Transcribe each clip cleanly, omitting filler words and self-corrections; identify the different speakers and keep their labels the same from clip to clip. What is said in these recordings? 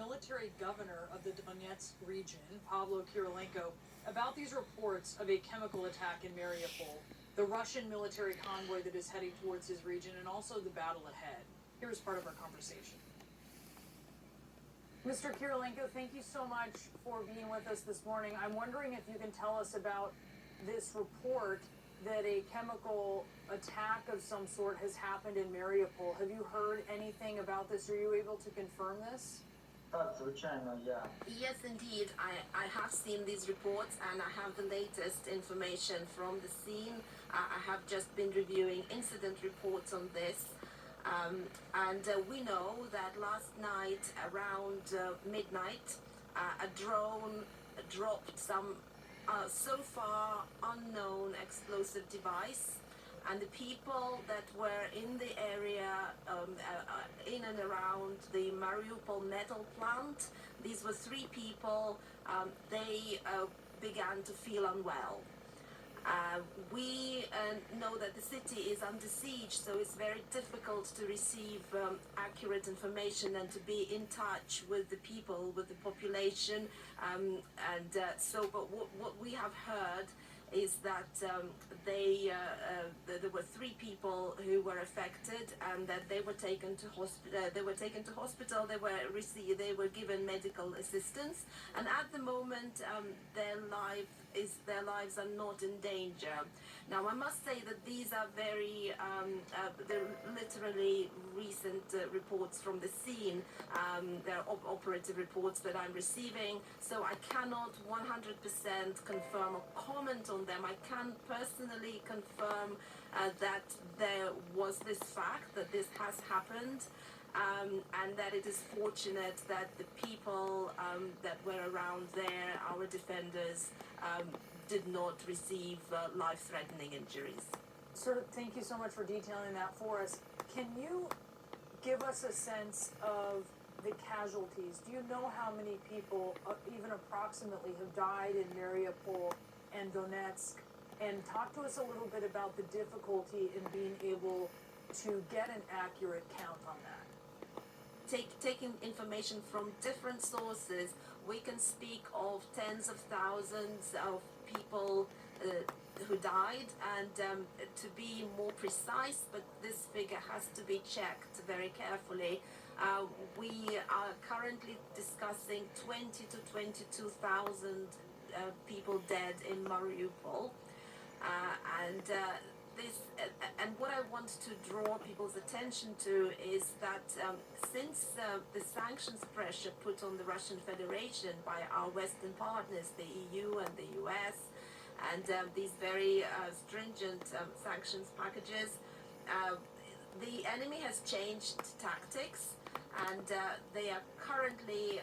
Speaker 1: military governor of the Donetsk region, Pavlo Kirilenko, about these reports of a chemical attack in Mariupol, the Russian military convoy that is heading towards his region, and also the battle ahead. Here's part of our conversation. Mr. Kirilenko, thank you so much for being with us this morning. I'm wondering if you can tell us about this report that a chemical attack of some sort has happened in Mariupol. Have you heard anything about this? Are you able to confirm this?
Speaker 2: Yes, indeed. I have seen these reports and I have the latest information from the scene. I have just been reviewing incident reports on this. And we know that last night around midnight, a drone dropped some so far unknown explosive device, and the people that were in the area in and around the Mariupol metal plant, these were 3 people, they began to feel unwell. We know that the city is under siege, so it's very difficult to receive accurate information and to be in touch with the people, with the population. But what we have heard is that there were 3 people who were affected, and that they were taken to hospital. They were given medical assistance, and at the moment their lives are not in danger. Now, I must say that these are very they're literally recent reports from the scene. They're operative reports that I'm receiving, so I cannot 100% confirm or comment on them. I can personally confirm that there was this fact, that this has happened, and that it is fortunate that the people that were around there, our defenders, did not receive life-threatening injuries.
Speaker 1: Sir, thank you so much for detailing that for us. Can you give us a sense of the casualties? Do you know how many people, even approximately, have died in Mariupol and Donetsk? And talk to us a little bit about the difficulty in being able to get an accurate count on that.
Speaker 2: Taking information from different sources, we can speak of tens of thousands of people who died, and to be more precise, but this figure has to be checked very carefully. We are currently discussing 20 to 22,000 people dead in Mariupol, and what I want to draw people's attention to is that since the sanctions pressure put on the Russian Federation by our Western partners, the EU and the US, and these very stringent sanctions packages, the enemy has changed tactics, and they are currently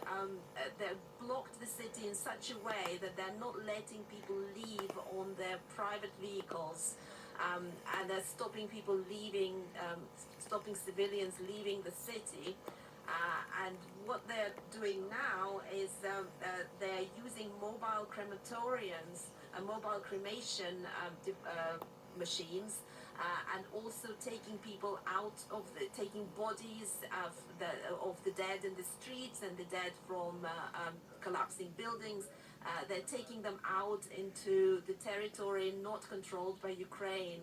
Speaker 2: they've blocked the city in such a way that they're not letting people leave on their private vehicles, and they're stopping people leaving, stopping civilians leaving the city. And what they're doing now is they're using mobile crematoriums, mobile cremation machines, and also taking people out of taking bodies of the dead in the streets and the dead from collapsing buildings. They're taking them out into the territory not controlled by Ukraine,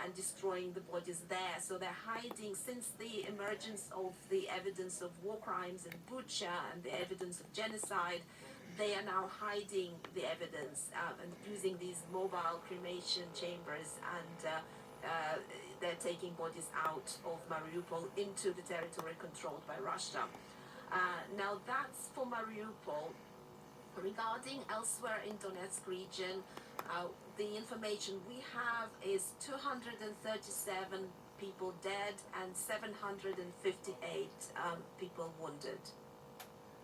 Speaker 2: and destroying the bodies there. So they're hiding, since the emergence of the evidence of war crimes in Bucha and the evidence of genocide, they are now hiding the evidence and using these mobile cremation chambers, and they're taking bodies out of Mariupol into the territory controlled by Russia. Now, that's for Mariupol. Regarding elsewhere in Donetsk region, the information we have is 237 people dead and 758 people wounded.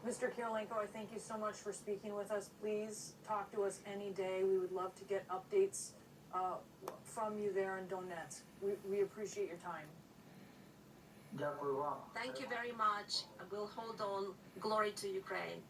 Speaker 1: Mr. Kirilenko, I thank you so much for speaking with us. Please talk to us any day. We would love to get updates from you there in Donetsk. We appreciate your time.
Speaker 2: Thank you very much. We'll hold on. Glory to Ukraine.